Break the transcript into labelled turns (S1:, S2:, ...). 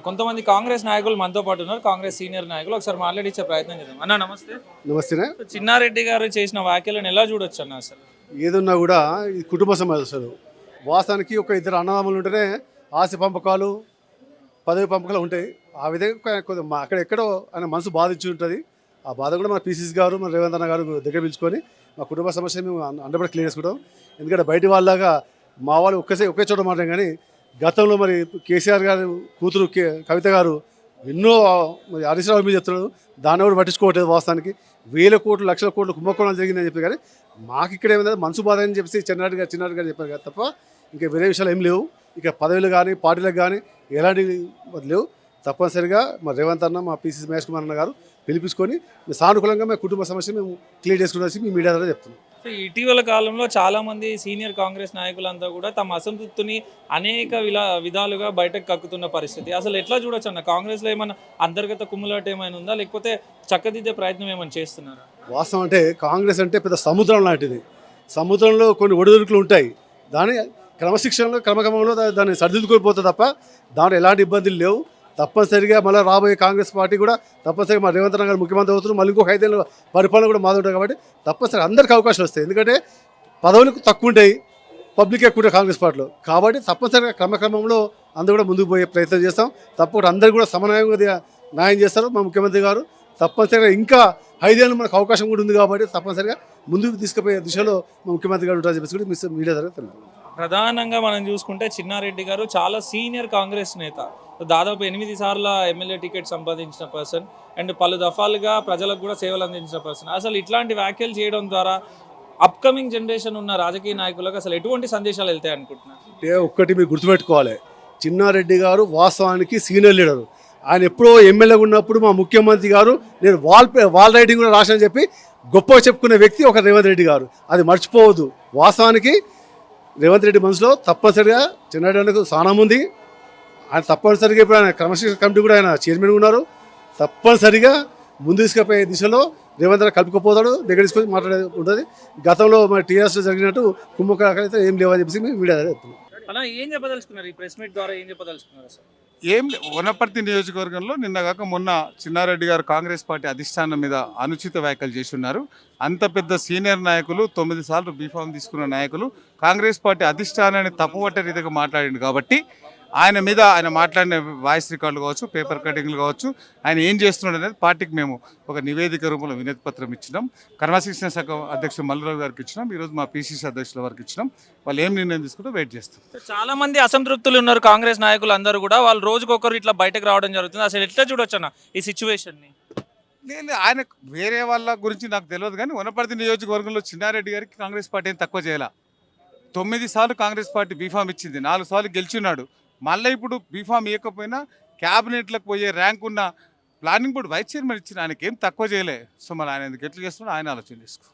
S1: కొంతమంది కాంగ్రెస్ నాయకులు మనతో పాటు ఉన్నారు. కాంగ్రెస్ సీనియర్ నాయకులు. ఒకసారి మాట్లాడించే ప్రయత్నం చేద్దాం. అన్న నమస్తే.
S2: నమస్తేనే.
S1: చిన్నారెడ్డి గారు చేసిన వ్యాఖ్యలను ఎలా చూడొచ్చు అన్న అసలు?
S2: ఏదున్నా కూడా ఈ కుటుంబ సమస్యలు వాస్తవానికి ఒక ఇద్దరు అన్నదమ్ములు ఉంటేనే ఆస్తి పంపకాలు పదవి పంపకాలు ఉంటాయి. ఆ విధంగా కొంచెం అక్కడ ఎక్కడో ఆయన మనసు బాధించి ఉంటుంది. ఆ బాధ కూడా మన పీసీసీ గారు మన రేవంత్ అన్న గారు దగ్గర పిలుచుకొని మా కుటుంబ సమస్యలు మేము అండబడి క్లియర్ చేసుకుంటాం. ఎందుకంటే బయట వాళ్ళలాగా మా వాళ్ళు ఒకే చోట మాట్లాడాం. కానీ గతంలో మరి కేసీఆర్ గారు కూతురు కవిత గారు ఎన్నో మరి హరీష్ రావు మీద చెప్తున్నాడు. దాన్ని కూడా పట్టించుకోవట్లేదు. వాస్తవానికి వేల కోట్లు లక్షల కోట్లు కుంభకోణాలు జరిగిందని చెప్పి కానీ మాకు ఇక్కడ ఏమైనా మనసు బాధ అని చెప్పేసి చిన్నారెడ్డి గారు చెప్పారు కదా తప్ప ఇంకా వేరే విషయాలు ఏం లేవు. ఇక పదవులు కానీ పార్టీలకు కానీ ఎలాంటివి లేవు. తప్పనిసరిగా మా రేవంత్ అన్న మా పీసీసీ మహేష్ కుమార్ అన్న గారు పిలిపించుకొని సానుకూలంగా మా కుటుంబ సమస్య మేము క్లియర్ చేసుకునేసి మీ మీడియా ద్వారా చెప్తున్నాం.
S1: ఇటీవల కాలంలో చాలా మంది సీనియర్ కాంగ్రెస్ నాయకులంతా కూడా తమ అసంతృప్తిని అనేక విధాలుగా బయటకు కక్కుతున్న పరిస్థితి. అసలు ఎట్లా చూడొచ్చు అన్న? కాంగ్రెస్లో ఏమైనా అంతర్గత కుమ్ములాట ఏమైనా ఉందా, లేకపోతే చక్కదిద్దే ప్రయత్నం ఏమైనా చేస్తున్నారా?
S2: వాస్తవం అంటే కాంగ్రెస్ అంటే పెద్ద సముద్రం లాంటిది. సముద్రంలో కొన్ని ఒడిదుడుకులు ఉంటాయి. దాని క్రమశిక్షణలో క్రమక్రమంలో దాన్ని సరిదిద్దుకోకపోతే తప్ప దాంట్లో ఎలాంటి ఇబ్బందులు లేవు. తప్పనిసరిగా మళ్ళీ రాబోయే కాంగ్రెస్ పార్టీ కూడా తప్పనిసరిగా మా రేవంత్ గారు ముఖ్యమంత్రి అవుతున్నారు. మళ్ళీ ఇంకొక 5 ఏళ్ళ పరిపాలన కూడా మాది ఉంటుంది. కాబట్టి తప్పనిసరిగా అందరికీ అవకాశం వస్తాయి. ఎందుకంటే పదవులకు తక్కువ ఉంటాయి, పబ్లిక్ ఎక్కువ ఉంటాయి కాంగ్రెస్ పార్టీలో. కాబట్టి తప్పనిసరిగా క్రమక్రమంలో అందరూ కూడా ముందుకు పోయే ప్రయత్నం చేస్తాం. తప్పకుండా అందరూ కూడా సమన్వయంగా న్యాయం చేస్తారు మా ముఖ్యమంత్రి గారు. తప్పనిసరిగా ఇంకా 5 ఏళ్ళు మనకు అవకాశం కూడా ఉంది. కాబట్టి తప్పనిసరిగా ముందుకు తీసుకుపోయే దిశలో మా ముఖ్యమంత్రి గారు ఉంటారని చెప్పేసి కూడా మీడియా ద్వారా తెలుసు.
S1: ప్రధానంగా మనం చూసుకుంటే చిన్నారెడ్డి గారు చాలా సీనియర్ కాంగ్రెస్ నేత. దాదాపు 8 సార్ల ఎమ్మెల్యే టికెట్ సంపాదించిన పర్సన్ అండ్ పలు దఫాలుగా ప్రజలకు కూడా సేవలు అందించిన పర్సన్. అసలు ఇట్లాంటి వ్యాఖ్యలు చేయడం ద్వారా అప్కమింగ్ జనరేషన్ ఉన్న రాజకీయ నాయకులకు అసలు ఎటువంటి సందేశాలు వెళ్తాయి అనుకుంటున్నారు?
S2: అంటే ఒక్కటి మీరు గుర్తుపెట్టుకోవాలి, చిన్నారెడ్డి గారు వాస్తవానికి సీనియర్ లీడరు. ఆయన ఎప్పుడో ఎమ్మెల్యేగా ఉన్నప్పుడు మా ముఖ్యమంత్రి గారు నేను వాల్ రైటింగ్ కూడా రాశానని చెప్పి గొప్పగా చెప్పుకునే వ్యక్తి ఒక రేవంత్ రెడ్డి గారు. అది మర్చిపోవద్దు. వాస్తవానికి రేవంత్ రెడ్డి మనసులో తప్పనిసరిగా చిన్నారెడ్డి స్థానం ఉంది. ఆయన తప్పనిసరిగా ఇప్పుడు ఆయన క్రమశిక్షణ కమిటీ కూడా ఆయన చైర్మన్ ఉన్నారు. తప్పనిసరిగా ముందు తీసుకుపోయే దిశలో రేవంత్ రెడ్డి కలుపుకపోతాడు, దగ్గర తీసుకొని మాట్లాడేది ఉంటుంది. గతంలో మన టీఆర్ఎస్లో జరిగినట్టు కుంభకాలు అయితే ఏం లేవని చెప్పేసి మేము మీడియా చెప్తున్నాం.
S1: అలా ఏం చెప్పదలుచుకున్నారు ఈ ప్రెస్ మీట్ ద్వారా? ఏం చెప్పదలుచుకున్నారు అసలు?
S3: వనపర్తి నియోజకవర్గంలో నిన్నగాక మొన్న చిన్నారెడ్డి గారు కాంగ్రెస్ పార్టీ అధిష్టానం మీద అనుచిత వ్యాఖ్యలు చేసి ఉన్నారు. అంత పెద్ద సీనియర్ నాయకులు 9 సార్లు బీఫామ్ తీసుకున్న నాయకులు కాంగ్రెస్ పార్టీ అధిష్టానాన్ని తప్పుపట్టే రీతిగా మాట్లాడింది. కాబట్టి ఆయన మాట్లాడిన వాయిస్ రికార్డులు కావచ్చు, పేపర్ కటింగ్లు కావచ్చు, ఆయన ఏం చేస్తున్నాడు అనేది పార్టీకి మేము ఒక నివేదిక రూపంలో వినతి పత్రం ఇచ్చినాం. క్రమశిక్షణ శాఖ అధ్యక్షుడు మల్లురావు గారికి ఇచ్చినాం. ఈరోజు మా పీసీసీ అధ్యక్షుల వారికి ఇచ్చినాం. వాళ్ళు ఏం నిర్ణయం తీసుకుంటూ వెయిట్ చేస్తాం.
S1: చాలా మంది అసంతృప్తులు ఉన్నారు కాంగ్రెస్ నాయకులు అందరూ కూడా. వాళ్ళు రోజుకొకరు ఇట్లా బయటకు రావడం జరుగుతుంది. అసలు ఎట్లా చూడొచ్చు అన్న ఈ సిచ్యువేషన్ని?
S3: లేదు, ఆయన వేరే వాళ్ళ గురించి నాకు తెలియదు. కానీ వనపర్తి నియోజకవర్గంలో చిన్నారెడ్డి గారికి కాంగ్రెస్ పార్టీ ఏం తక్కువ చేయాల. 9 సార్లు కాంగ్రెస్ పార్టీ బీఫామ్ ఇచ్చింది, 4 సార్లు గెలిచిన్నాడు. మళ్ళీ ఇప్పుడు బీఫామ్ ఇవ్వకపోయినా క్యాబినెట్లకు పోయే ర్యాంక్ ఉన్న ప్లానింగ్ బోర్డు వైస్ చైర్మన్ ఇచ్చిన ఆయనకి ఏం తక్కువ చేయలే. సో మరి ఆయన ఎందుకు ఎట్లా చేస్తున్నాడో ఆయన ఆలోచన చేసుకో.